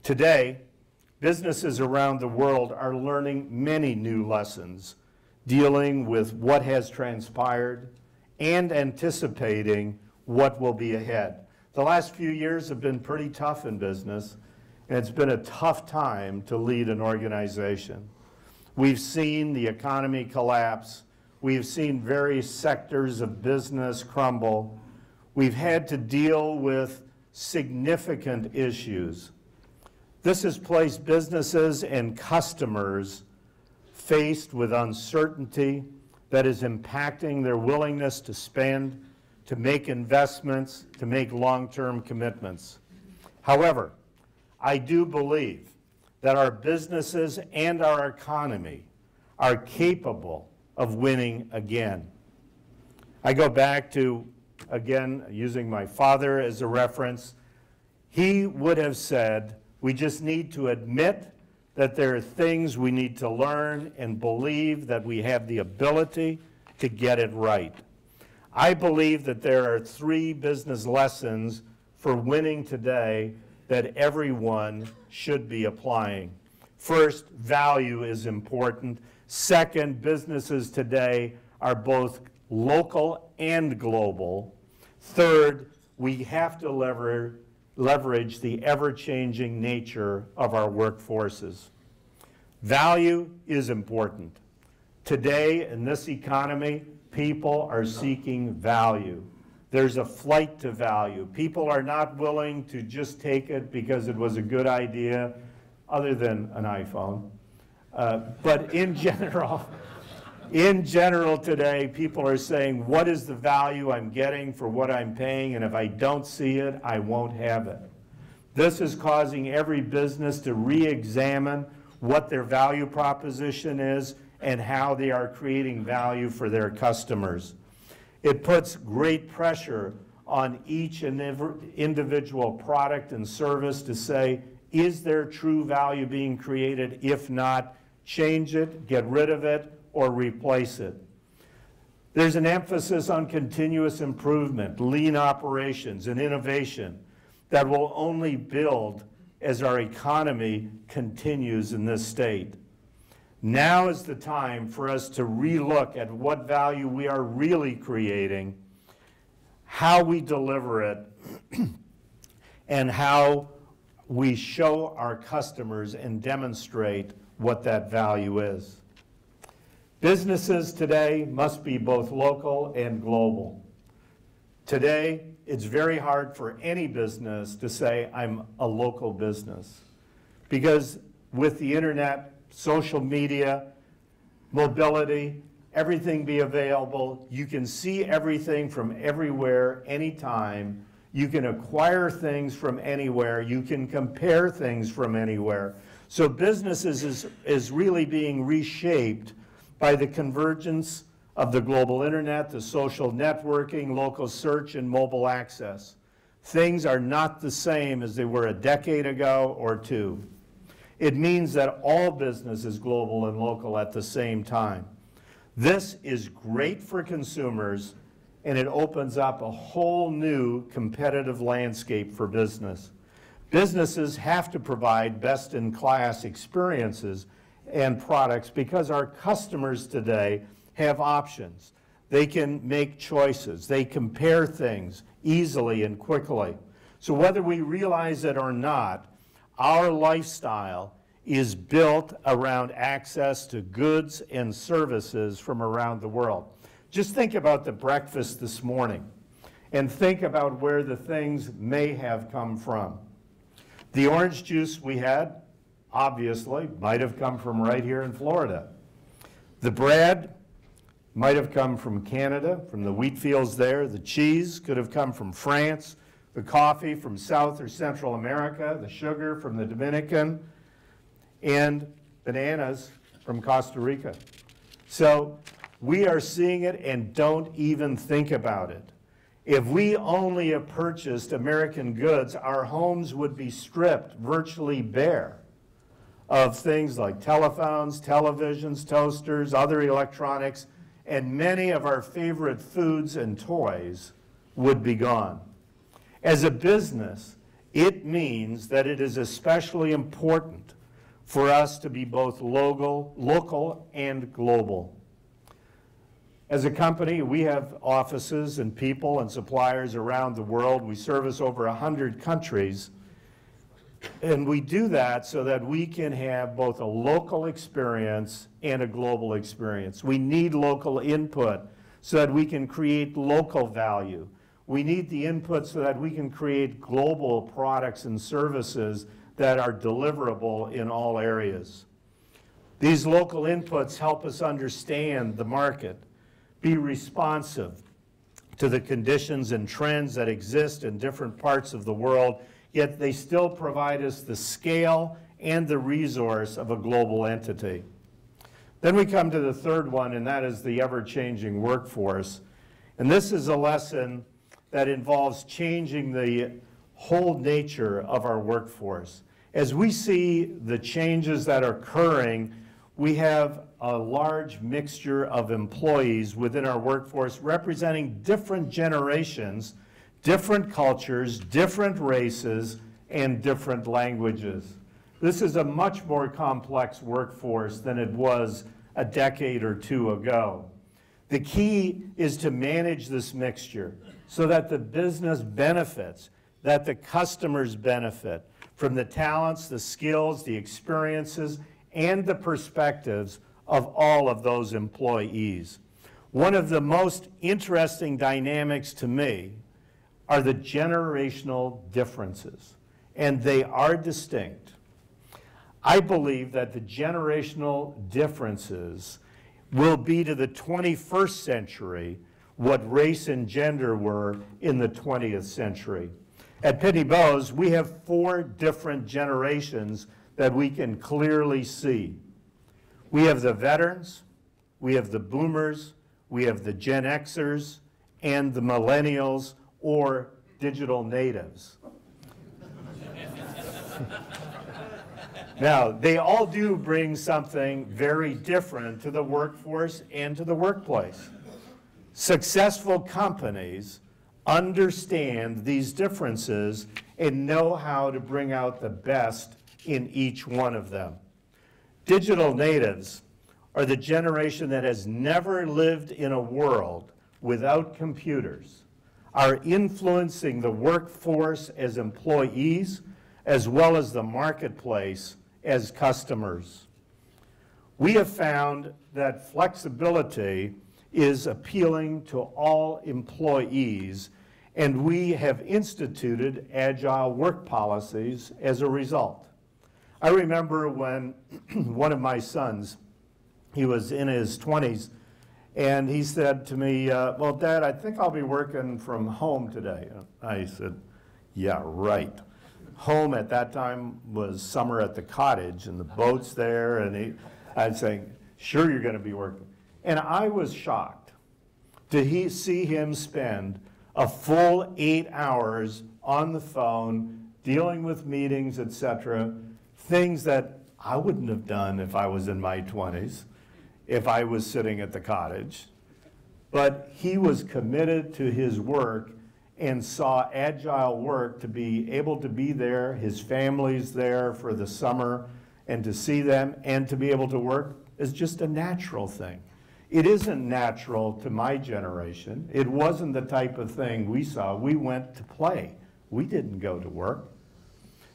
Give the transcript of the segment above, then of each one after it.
Today, businesses around the world are learning many new lessons, dealing with what has transpired and anticipating what will be ahead. The last few years have been pretty tough in business, and it's been a tough time to lead an organization. We've seen the economy collapse. We've seen various sectors of business crumble. We've had to deal with significant issues. This has placed businesses and customers faced with uncertainty that is impacting their willingness to spend, to make investments, to make long-term commitments. However, I do believe that our businesses and our economy are capable of winning again. I go back to, again, using my father as a reference. He would have said, we just need to admit that there are things we need to learn and believe that we have the ability to get it right. I believe that there are 3 business lessons for winning today that everyone should be applying. First, value is important. Second, businesses today are both local and global. Third, we have to leverage the ever-changing nature of our workforces. Value is important. Today, in this economy, people are seeking value. There's a flight to value. People are not willing to just take it because it was a good idea, other than an iPhone. But in general today, people are saying, what is the value I'm getting for what I'm paying? And if I don't see it, I won't have it. This is causing every business to re-examine what their value proposition is and how they are creating value for their customers. It puts great pressure on each and every individual product and service to say, is there true value being created? If not, change it, get rid of it, or replace it. There's an emphasis on continuous improvement, lean operations, and innovation that will only build as our economy continues in this state. Now is the time for us to relook at what value we are really creating, how we deliver it, and how we show our customers and demonstrate what that value is. Businesses today must be both local and global. Today, it's very hard for any business to say, I'm a local business. Because with the internet, social media, mobility, everything be available, you can see everything from everywhere, anytime. You can acquire things from anywhere. You can compare things from anywhere. So businesses is really being reshaped by the convergence of the global internet, the social networking, local search, and mobile access. Things are not the same as they were a decade ago or 2. It means that all business is global and local at the same time. This is great for consumers, and it opens up a whole new competitive landscape for business. Businesses have to provide best-in-class experiences and products because our customers today have options. They can make choices. They compare things easily and quickly. So whether we realize it or not, our lifestyle is built around access to goods and services from around the world. Just think about the breakfast this morning and think about where the things may have come from. The orange juice we had, obviously, might have come from right here in Florida. The bread might have come from Canada, from the wheat fields there. The cheese could have come from France. The coffee from South or Central America. The sugar from the Dominican. And bananas from Costa Rica. So we are seeing it and don't even think about it. If we only have purchased American goods, our homes would be stripped virtually bare of things like telephones, televisions, toasters, other electronics, and many of our favorite foods and toys would be gone. As a business, It means that it is especially important for us to be both local and global. As a company, we have offices and people and suppliers around the world. We service over 100 countries. And we do that so that we can have both a local experience and a global experience. We need local input so that we can create local value. We need the input so that we can create global products and services that are deliverable in all areas. These local inputs help us understand the market, be responsive to the conditions and trends that exist in different parts of the world, yet they still provide us the scale and the resource of a global entity. Then we come to the third one, and that is the ever-changing workforce. And this is a lesson that involves changing the whole nature of our workforce. As we see the changes that are occurring, we have a large mixture of employees within our workforce representing different generations, different cultures, different races, and different languages. This is a much more complex workforce than it was a decade or two ago. The key is to manage this mixture so that the business benefits, that the customers benefit from the talents, the skills, the experiences, and the perspectives of all of those employees. One of the most interesting dynamics to me are the generational differences, and they are distinct. I believe that the generational differences will be to the 21st century what race and gender were in the 20th century. At Pitney Bowes, we have 4 different generations that we can clearly see. We have the veterans, we have the boomers, we have the Gen Xers, and the millennials, or digital natives. Now, they all do bring something very different to the workforce and to the workplace. Successful companies understand these differences and know how to bring out the best in each one of them. Digital natives are the generation that has never lived in a world without computers, are influencing the workforce as employees as well as the marketplace as customers. We have found that flexibility is appealing to all employees, and we have instituted agile work policies as a result. I remember when one of my sons, he was in his 20s, and he said to me, well, Dad, I think I'll be working from home today. I said, yeah, right. Home at that time was summer at the cottage, and the boat's there, and I'd say, sure, you're going to be working. And I was shocked to see him spend a full 8 hours on the phone, dealing with meetings, etc., things that I wouldn't have done if I was in my 20s, if I was sitting at the cottage. But he was committed to his work and saw agile work to be able to be there, his family's there for the summer, and to see them and to be able to work is just a natural thing. It isn't natural to my generation. It wasn't the type of thing we saw. We went to play. We didn't go to work.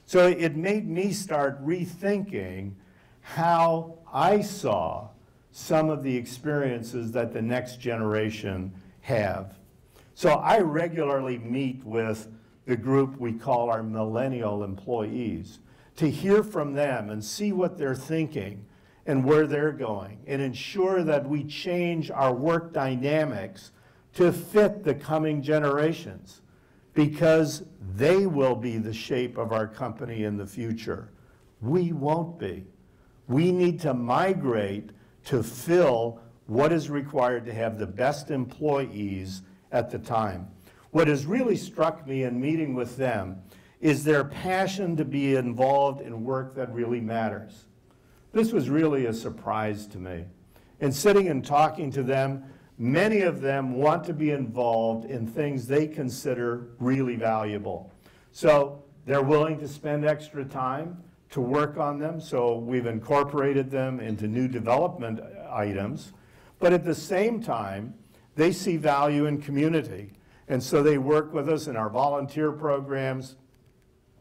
So it made me start rethinking how I saw some of the experiences that the next generation have. So I regularly meet with the group we call our millennial employees to hear from them and see what they're thinking and where they're going, and ensure that we change our work dynamics to fit the coming generations, because they will be the shape of our company in the future. We won't be. We need to migrate to fill what is required to have the best employees at the time. What has really struck me in meeting with them is their passion to be involved in work that really matters. This was really a surprise to me. In sitting and talking to them, many of them want to be involved in things they consider really valuable. So they're willing to spend extra time to work on them, so we've incorporated them into new development items. But at the same time, they see value in community. And so they work with us in our volunteer programs,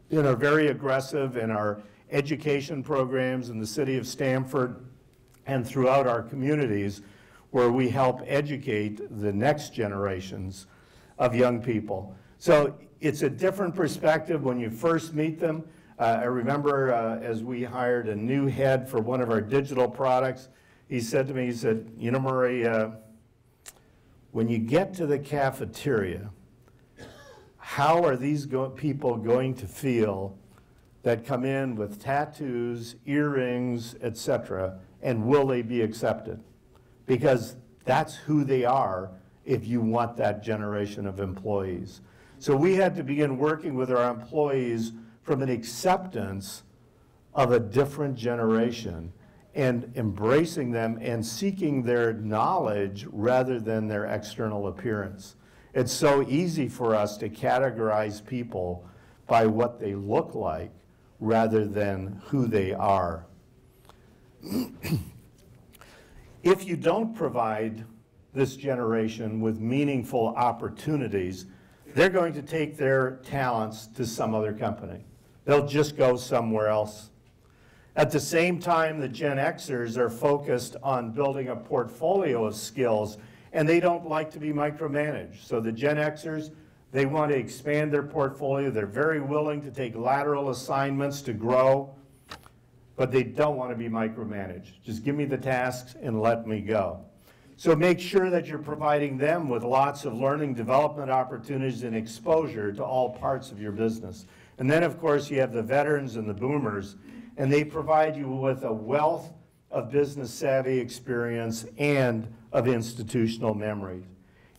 and are very aggressive in our education programs in the city of Stamford and throughout our communities, where we help educate the next generations of young people. So it's a different perspective when you first meet them. I remember as we hired a new head for one of our digital products, he said to me, he said, you know, Murray, when you get to the cafeteria, how are these people going to feel that come in with tattoos, earrings, etc., and will they be accepted? Because that's who they are if you want that generation of employees. So we had to begin working with our employees from an acceptance of a different generation and embracing them and seeking their knowledge rather than their external appearance. It's so easy for us to categorize people by what they look like rather than who they are. If you don't provide this generation with meaningful opportunities, they're going to take their talents to some other company. They'll just go somewhere else. At the same time, the Gen Xers are focused on building a portfolio of skills, and they don't like to be micromanaged. So the Gen Xers, they want to expand their portfolio. They're very willing to take lateral assignments to grow, but they don't want to be micromanaged. Just give me the tasks and let me go. So make sure that you're providing them with lots of learning development opportunities and exposure to all parts of your business. And then, of course, you have the veterans and the boomers, and they provide you with a wealth of business savvy experience and of institutional memory.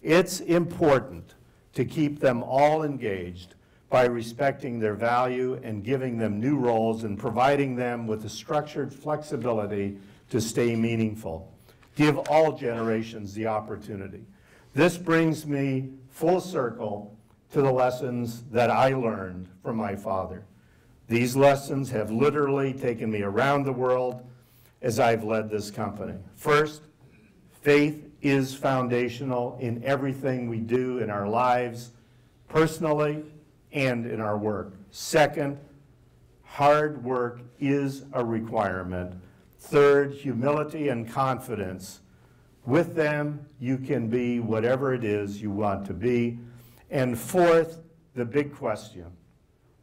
It's important to keep them all engaged by respecting their value and giving them new roles and providing them with the structured flexibility to stay meaningful. Give all generations the opportunity. This brings me full circle to the lessons that I learned from my father. These lessons have literally taken me around the world as I've led this company. First, faith is foundational in everything we do in our lives, personally and in our work. Second, hard work is a requirement. Third, humility and confidence. With them, you can be whatever it is you want to be. And fourth, the big question,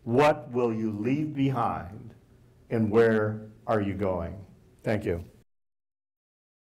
what will you leave behind and where are you going? Thank you.